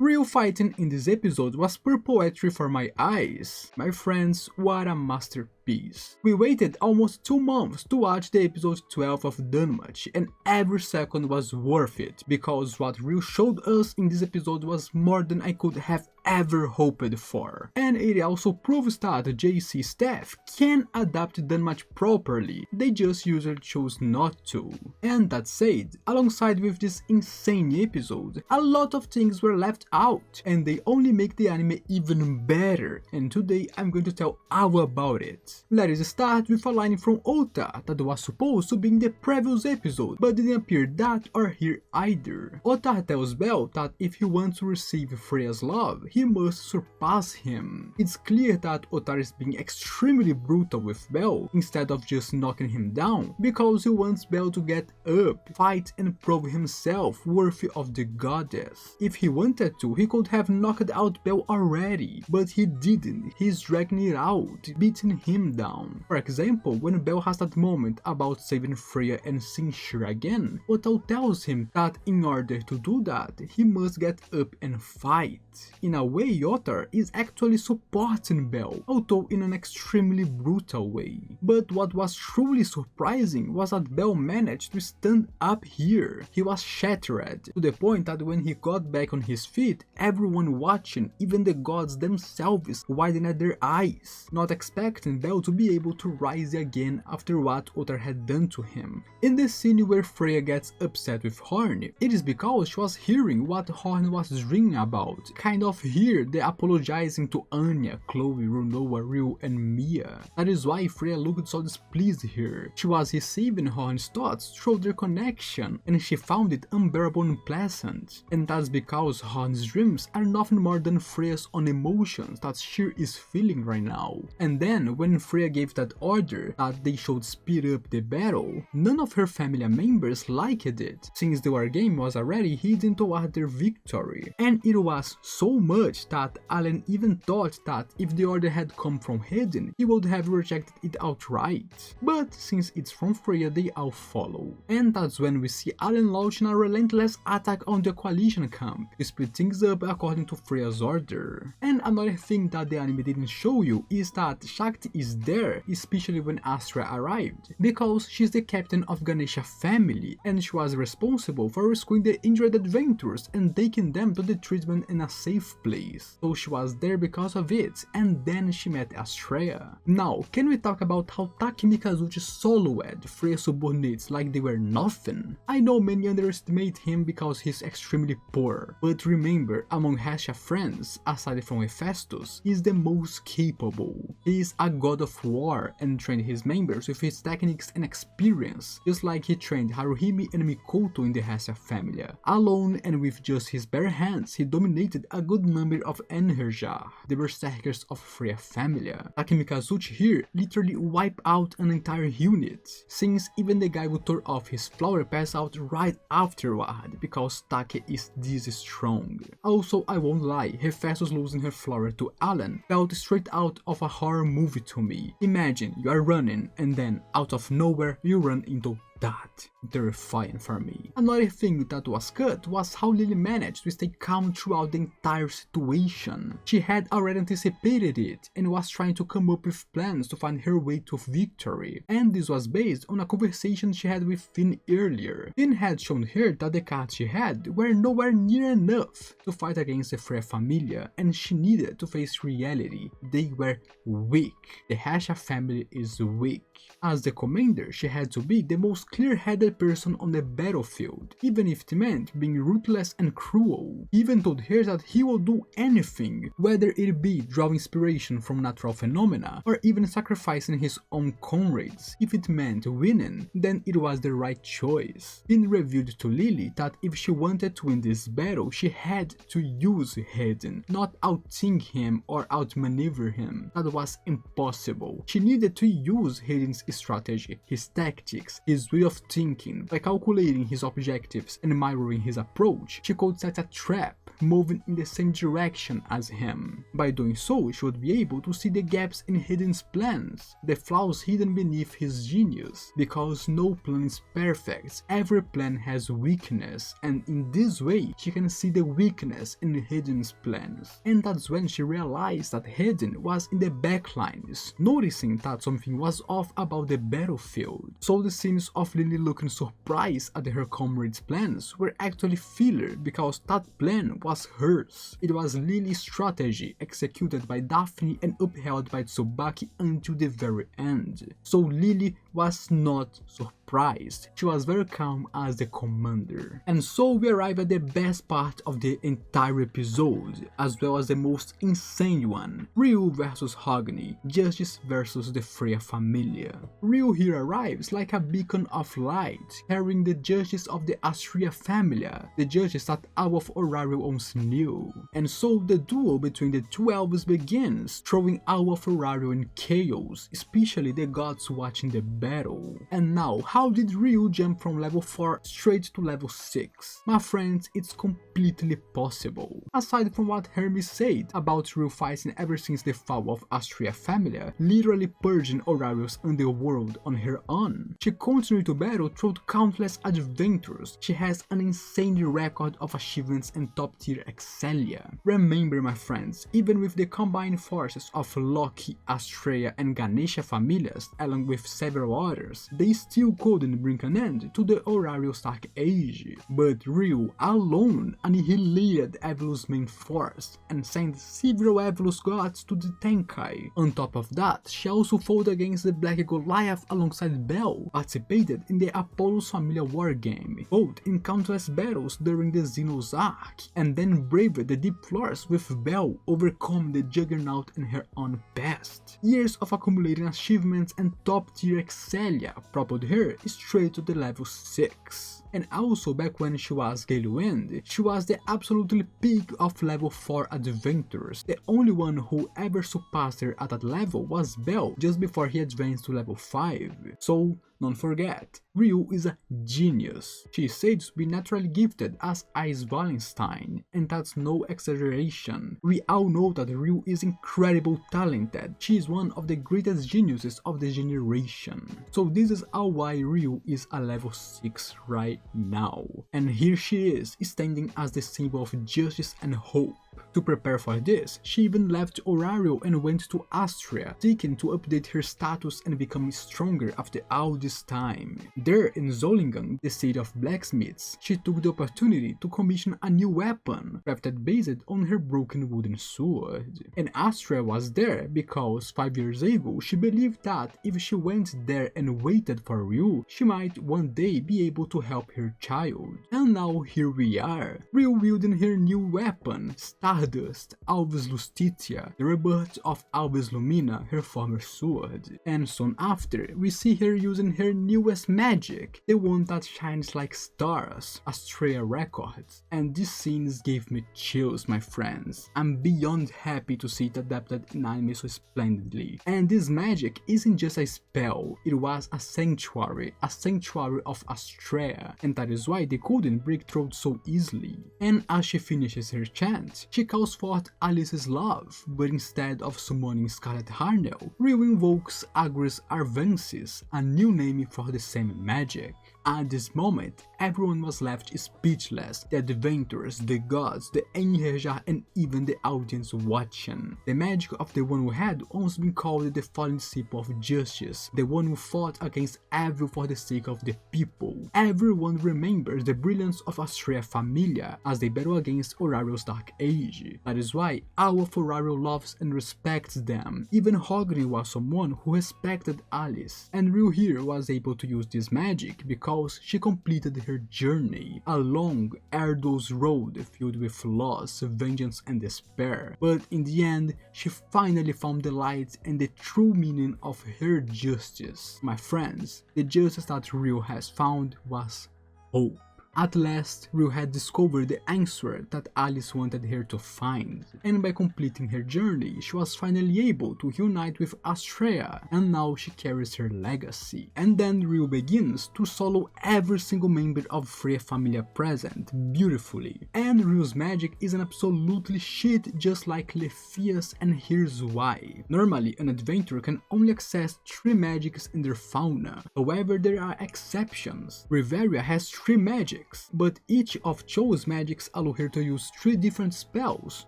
Real fighting in this episode was pure poetry for my eyes. My friends, what a masterpiece. We waited almost 2 months to watch the episode 12 of Danmachi, and every second was worth it, because what Ryu showed us in this episode was more than I could have ever hoped for. And it also proves that JC staff can adapt Danmachi properly, they just usually chose not to. And that said, alongside with this insane episode, a lot of things were left out, and they only make the anime even better, and today I'm going to tell all about it. Let us start with a line from Ota that was supposed to be in the previous episode, but didn't appear that or here either. Ota tells Bell that if he wants to receive Freya's love, he must surpass him. It's clear that Ota is being extremely brutal with Bell, instead of just knocking him down, because he wants Bell to get up, fight and prove himself worthy of the goddess. If he wanted to, he could have knocked out Bell already, but he didn't. He's dragging it out, beating him down. For example, when Bell has that moment about saving Freya and seeing Shira again, Ota tells him that in order to do that, he must get up and fight. In a way, Ota is actually supporting Bell, although in an extremely brutal way. But what was truly surprising was that Bell managed to stand up here. He was shattered, to the point that when he got back on his feet, everyone watching, even the gods themselves, widened their eyes, not expecting Bell to be able to rise again after what Ota had done to him. In the scene where Freya gets upset with Horn, it is because she was hearing what Horn was dreaming about, kind of hear the apologizing to Anya, Chloe, Runoa, Ryu and Mia. That is why Freya looked so displeased here. She was receiving Horn's thoughts through their connection, and she found it unbearable and unpleasant. And that's because Horn's dreams are nothing more than Freya's own emotions that she is feeling right now. And then when Freya gave that order that they should speed up the battle, none of her family members liked it, since the war game was already heading toward their victory. And it was so much that Alan even thought that if the order had come from Hayden, he would have rejected it outright. But since it's from Freya, they all follow. And that's when we see Alan launching a relentless attack on the coalition camp, to split things up according to Freya's order. And another thing that the anime didn't show you is that Shakti is there, especially when Astra arrived, because she's the captain of Ganesha family, and she was responsible for rescuing the injured adventurers and taking them to the treatment in a safe place. So she was there because of it, and then she met Astrea. Now, can we talk about how Taki Mikazuchi soloed Freya's subordinates like they were nothing? I know many underestimate him because he's extremely poor, but remember, among Hesha friends, aside from Hephaestus, he's the most capable. He is a god of war and trained his members with his techniques and experience, just like he trained Haruhime and Mikoto in the Hesha family. Alone and with just his bare hands, he dominated a good number of Enherja, the berserkers of Freya family. Taki Mikazuchi here literally wiped out an entire unit, since even the guy who tore off his flower passed out right afterward, because Taki is this strong. Also, I won't lie, Hephaestus losing her flower to Alan felt straight out of a horror movie to me. Imagine you are running and then out of nowhere you run into that. Terrifying for me. Another thing that was cut was how Lily managed to stay calm throughout the entire situation. She had already anticipated it and was trying to come up with plans to find her way to victory, and this was based on a conversation she had with Finn earlier. Finn had shown her that the cards she had were nowhere near enough to fight against the Freya Familia, and she needed to face reality. They were weak. The Hesha family is weak. As the commander, she had to be the most clear-headed person on the battlefield, even if it meant being ruthless and cruel. He even told her that he would do anything, whether it be drawing inspiration from natural phenomena or even sacrificing his own comrades. If it meant winning, then it was the right choice. Finn revealed to Lily that if she wanted to win this battle, she had to use Hayden, not outthink him or outmaneuver him. That was impossible. She needed to use Hayden's strategy, his tactics, his way of thinking, by calculating his objectives and mirroring his approach, she could set a trap, moving in the same direction as him. By doing so, she would be able to see the gaps in Hiden's plans, the flaws hidden beneath his genius, because no plan is perfect, every plan has weakness, and in this way, she can see the weakness in Hiden's plans. And that's when she realized that Hiden was in the backlines, noticing that something was off about the battlefield. So the scenes of Lily looking surprised at her comrade's plans were actually filler, because that plan was hers. It was Lily's strategy, executed by Daphne and upheld by Tsubaki until the very end. So Lily was not surprised. She was very calm as the commander. And so we arrive at the best part of the entire episode, as well as the most insane one: Ryu versus Hogni, Justice versus the Freya Familia. Ryu here arrives like a beacon of light, carrying the justice of the Astrea Familia, the justice that all of Orario once knew. And so the duel between the two elves begins, throwing all of Orario in chaos, especially the gods watching the battle. And now, how did Ryu jump from level 4 straight to level 6? My friends, it's completely possible. Aside from what Hermes said about Ryu fighting ever since the fall of Astrea Familia, literally purging Orario's underworld on her own, she continued to battle through countless adventures. She has an insane record of achievements and top tier excellia. Remember, my friends, even with the combined forces of Loki, Astrea and Ganesha familias, along with several others, they still couldn't bring an end to the Orario's Dark Age. But Ryu alone annihilated Evil's main force and sent several Evil's gods to the Tenkai. On top of that, she also fought against the Black Goliath alongside Bell, participated in the Apollo's Familia war game, fought in countless battles during the Xenos arc, and then braved the deep floors with Bell, overcome the Juggernaut in her own best. Years of accumulating achievements and top tier excellia propelled her straight to the level 6. And also back when she was Galewind, she was the absolutely peak of level 4 adventurers. The only one who ever surpassed her at that level was Bell, just before he advanced to level 5. So don't forget, Ryu is a genius. She is said to be naturally gifted as Ice Wallenstein, and that's no exaggeration. We all know that Ryu is incredibly talented. She is one of the greatest geniuses of the generation. So this is all why Ryu is a level 6 right now. And here she is, standing as the symbol of justice and hope. To prepare for this, she even left Orario and went to Astrea, seeking to update her status and become stronger after all this time. There in Zollingen, the city of blacksmiths, she took the opportunity to commission a new weapon, crafted based on her broken wooden sword. And Astrea was there because 5 years ago she believed that if she went there and waited for Ryu, she might one day be able to help her child. And now here we are, Ryu wielding her new weapon, Stardust, Alvis Lustitia, the rebirth of Alvis Lumina, her former sword. And soon after, we see her using her newest magic, the one that shines like stars, Astrea Records. And these scenes gave me chills, my friends. I'm beyond happy to see it adapted in anime so splendidly. And this magic isn't just a spell, it was a sanctuary of Astrea, and that is why they couldn't break through so easily. And as she finishes her chant, she calls forth Alice's love, but instead of summoning Scarlet Harnell, Ryu invokes Agris Arvensis, a new name for the same magic. At this moment, everyone was left speechless, the adventurers, the gods, the Enherja, and even the audience watching. The magic of the one who had once been called the fallen disciple of justice, the one who fought against evil for the sake of the people. Everyone remembers the brilliance of Astrea Familia as they battle against Orario's Dark Age. That is why all of Orario loves and respects them. Even Hogni was someone who respected Alice, and Ryu here was able to use this magic because she completed her journey, a long, arduous road filled with loss, vengeance and despair. But in the end, she finally found the light and the true meaning of her justice. My friends, the justice that Ryu has found was hope. At last, Ryu had discovered the answer that Alice wanted her to find, and by completing her journey, she was finally able to unite with Astrea, and now she carries her legacy. And then Ryu begins to solo every single member of Freya Familia present beautifully. And Ryu's magic is an absolutely shit just like Lefia's, and here's why. Normally, an adventurer can only access 3 magics in their fauna, however there are exceptions. Riveria has 3 magics, but each of Cho's magics allow her to use 3 different spells,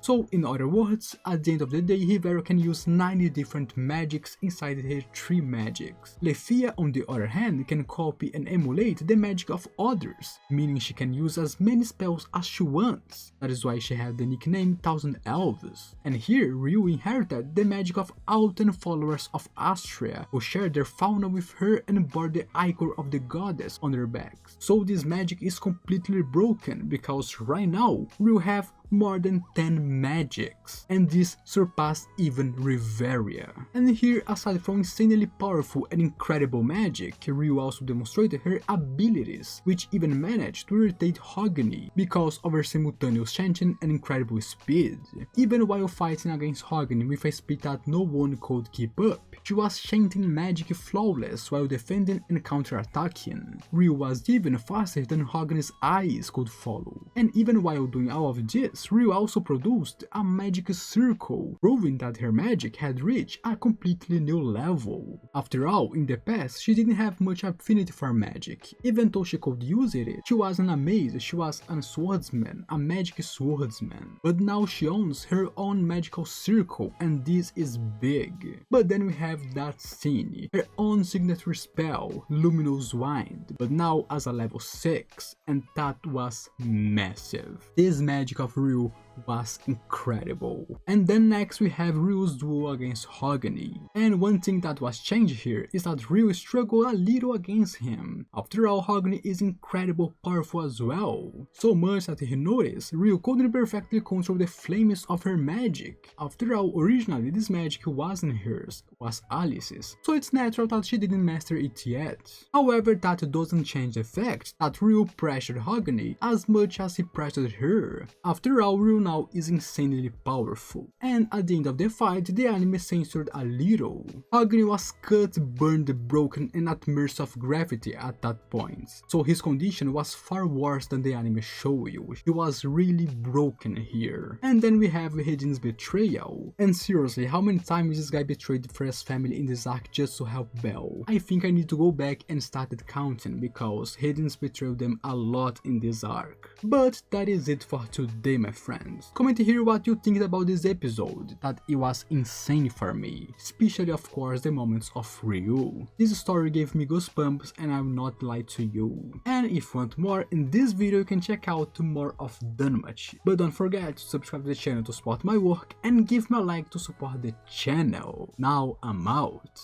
so in other words, at the end of the day Riveria can use 90 different magics inside her 3 magics. Lefia on the other hand can copy and emulate the magic of others, meaning she can use as many spells as she wants. That is why she had the nickname Thousand Elves. And here Ryu inherited the magic of all 10 followers of Astrea, who shared their fauna with her and bore the ichor of the goddess on their backs. So this magic is completely broken because right now Ryu have more than 10 magics, and this surpassed even Riveria. And here, aside from insanely powerful and incredible magic, Ryu also demonstrated her abilities, which even managed to irritate Hogni because of her simultaneous chanting and incredible speed. Even while fighting against Hogni with a speed that no one could keep up, she was chanting magic flawless while defending and counter-attacking. Ryu was even faster than Hogni's eyes could follow. And even while doing all of this, Ryu also produced a magic circle, proving that her magic had reached a completely new level. After all, in the past, she didn't have much affinity for magic. Even though she could use it, she wasn't a mage, she was a swordsman, a magic swordsman. But now she owns her own magical circle, and this is big. But then we have that scene, her own signature spell, Luminous Wind, but now as a level 6, and that was massive. This magic of Ryu was incredible. And then next we have Ryu's duel against Hogni. And one thing that was changed here is that Ryu struggled a little against him. After all, Hogni is incredibly powerful as well. So much that he noticed Ryu couldn't perfectly control the flames of her magic. After all, originally this magic wasn't hers, was Alice's, so it's natural that she didn't master it yet. However, that doesn't change the fact that Ryu pressured Hogni as much as he pressured her. After all, Ryu now is insanely powerful, and at the end of the fight the anime censored a little. Hogni was cut, burned, broken and at mercy of gravity at that point, so his condition was far worse than the anime show you. He was really broken here. And then we have Hedin's betrayal, and seriously, how many times this guy betrayed Freya's family in this arc just to help Belle? I think I need to go back and started counting because Hedin's betrayed them a lot in this arc. But that is it for today, my friends. Comment here what you think about this episode, that it was insane for me, especially of course the moments of Ryu. This story gave me goosebumps and I will not lie to you. And if you want more in this video you can check out more of Danmachi. But don't forget to subscribe to the channel to support my work and give me a like to support the channel. Now I'm out.